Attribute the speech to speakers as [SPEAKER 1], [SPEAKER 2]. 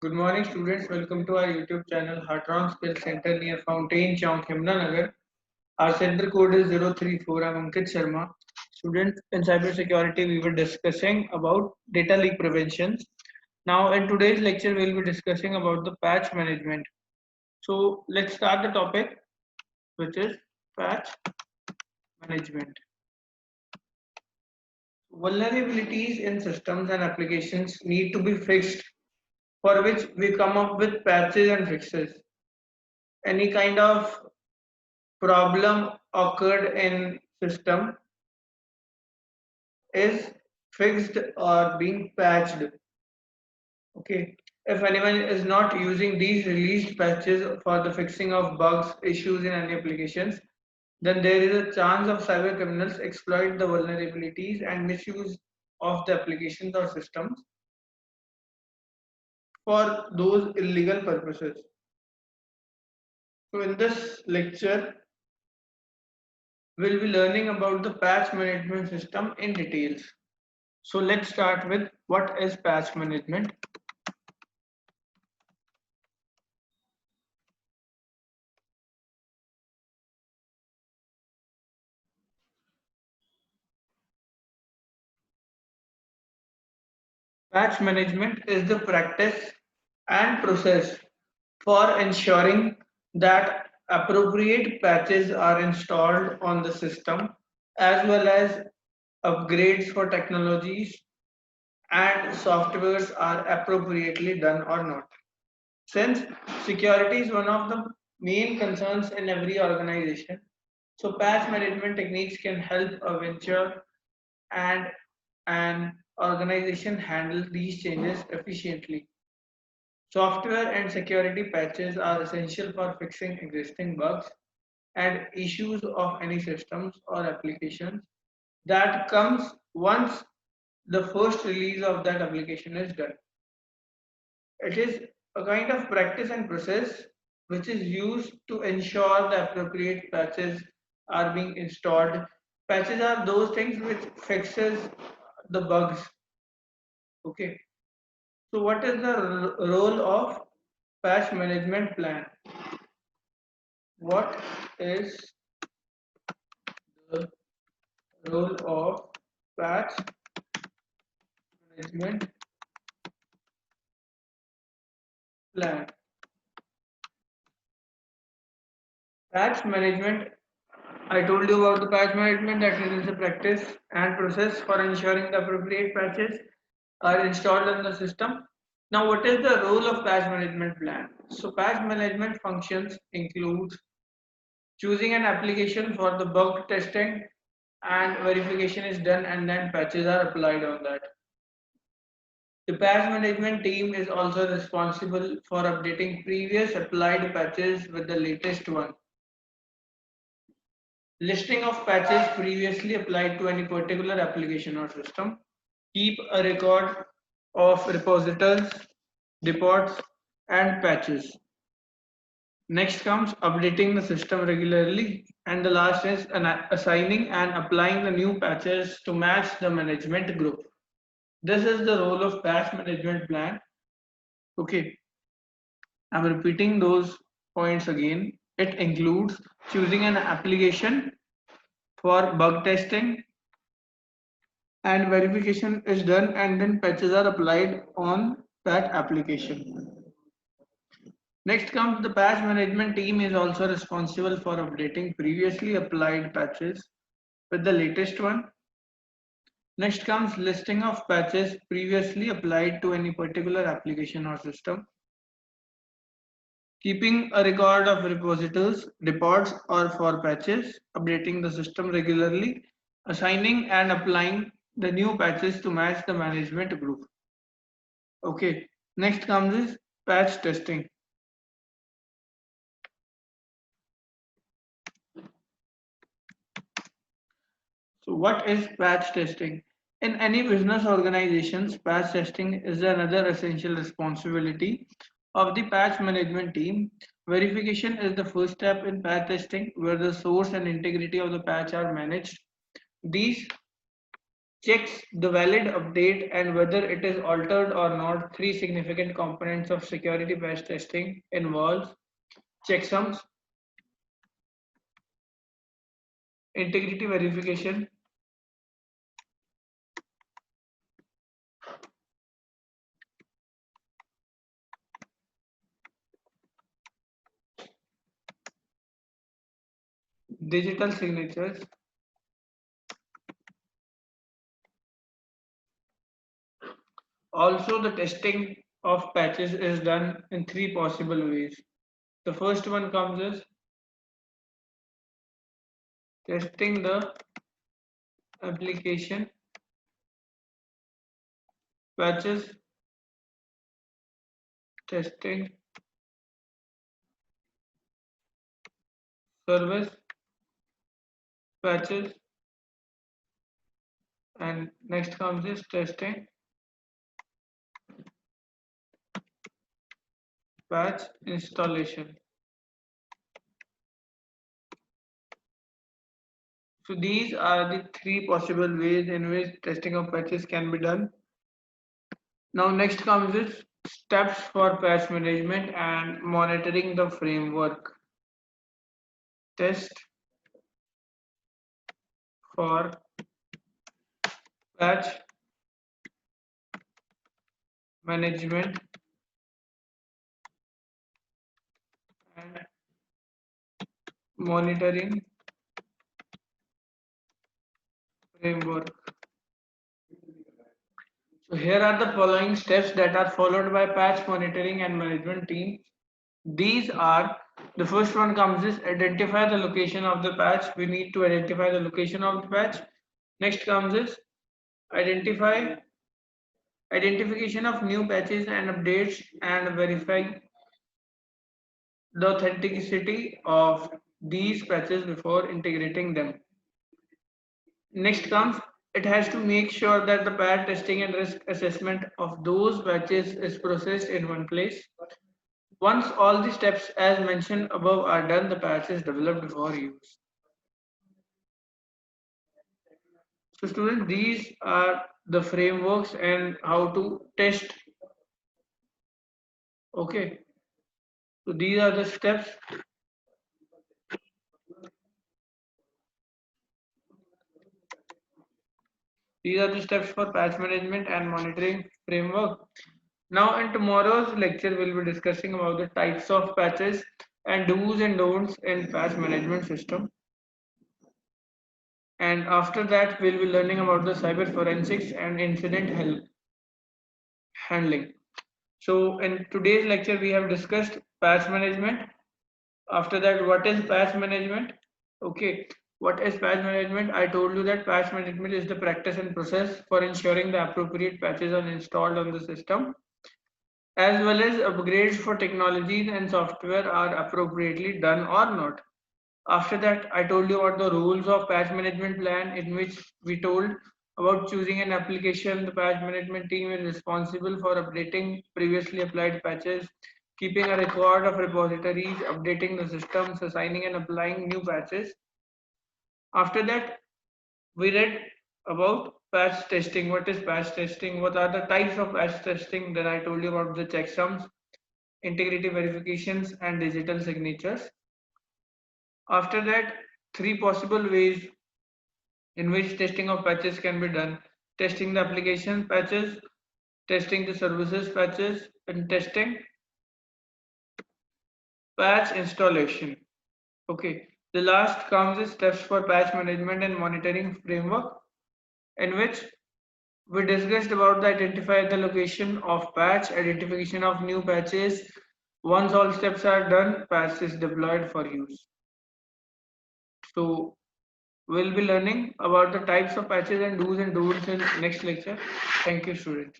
[SPEAKER 1] Good morning, students. Welcome to our YouTube channel, Heartron Skill Center near Fountain Chowk, Yamuna. Our center code is 034. I'm Ankit Sharma. Students, in cybersecurity, we were discussing about data leak prevention. Now, in today's lecture, we'll be discussing about the patch management. So, let's start the topic, which is patch management. Vulnerabilities in systems and applications need to be fixed, for which we come up with patches and fixes. Any kind of problem occurred in system is fixed or being patched. Okay, if anyone is not using these released patches for the fixing of bugs issues in any applications, then there is a chance of cyber criminals exploit the vulnerabilities and misuse of the applications or systems for those illegal purposes. So in this lecture we'll be learning about the patch management system in details. So let's start with what is patch management. Patch management is the practice and process for ensuring that appropriate patches are installed on the system as well as upgrades for technologies and softwares are appropriately done or not. Since security is one of the main concerns in every organization, so patch management techniques can help a venture and an organization handle these changes efficiently. Software and security patches are essential for fixing existing bugs and issues of any systems or applications that comes once the first release of that application is done. It is a kind of practice and process which is used to ensure the appropriate patches are being installed. Patches are those things which fixes the bugs. Okay. So what is the role of patch management plan? What is the role of patch management plan? Patch management, I told you about the patch management that it is a practice and process for ensuring the appropriate patches are installed in the system. Now, what is the role of patch management plan? So, patch management functions includes choosing an application for the bug testing and verification is done and then patches are applied on that. The patch management team is also responsible for updating previous applied patches with the latest one. Listing of patches previously applied to any particular application or system. Keep a record of repositories, reports, and patches. Next comes updating the system regularly, and the last is assigning and applying the new patches to match the management group. This is the role of patch management plan. Okay, I'm repeating those points again. It includes choosing an application for bug testing and verification is done and then patches are applied on that application. Next comes the patch management team is also responsible for updating previously applied patches with the latest one. Next comes listing of patches previously applied to any particular application or system. Keeping a record of repositories, reports or for patches, updating the system regularly, assigning and applying the new patches to match the management group. Okay, next comes is patch testing. So what is patch testing? In any business organizations, patch testing is another essential responsibility of the patch management team. Verification is the first step in patch testing where the source and integrity of the patch are managed. These checks the valid update and whether it is altered or not. Three significant components of security patch testing involves checksums, integrity verification, digital signatures, also the testing of patches is done in three possible ways. The first one comes as testing the application patches, testing service patches, and next comes is testing patch installation. So these are the three possible ways in which testing of patches can be done. Now next comes is steps for patch management and monitoring the framework. Test for patch management and monitoring framework. So here are the following steps that are followed by patch monitoring and management team. These are, the first one comes is identify the location of the patch. We need to identify the location of the patch. Next comes is identify identification of new patches and updates and verify the authenticity of these patches before integrating them. Next comes, it has to make sure that the patch testing and risk assessment of those patches is processed in one place. Once all the steps as mentioned above are done, the patch is developed for use. So students, these are the frameworks and how to test. Okay, so these are the steps. These are the steps for patch management and monitoring framework. Now in tomorrow's lecture, we'll be discussing about the types of patches and do's and don'ts in patch management system. And after that, we'll be learning about the cyber forensics and incident handling. So in today's lecture, we have discussed patch management. After that, what is patch management? Okay, what is patch management? I told you that patch management is the practice and process for ensuring the appropriate patches are installed on the system, as well as upgrades for technologies and software are appropriately done or not. After that, I told you about the rules of patch management plan, in which we told about choosing an application. The patch management team is responsible for updating previously applied patches, keeping a record of repositories, updating the systems, assigning and applying new patches. After that, we read about patch testing. What is patch testing? What are the types of patch testing? Then I told you about the checksums, integrity verifications, and digital signatures. After that, three possible ways in which testing of patches can be done: testing the application patches, testing the services patches, and testing patch installation. Okay, the last comes is steps for patch management and monitoring framework, in which we discussed about the identify the location of patch, identification of new patches. Once all steps are done, patch is deployed for use. So we'll be learning about the types of patches and do's and don'ts in next lecture. Thank you, students.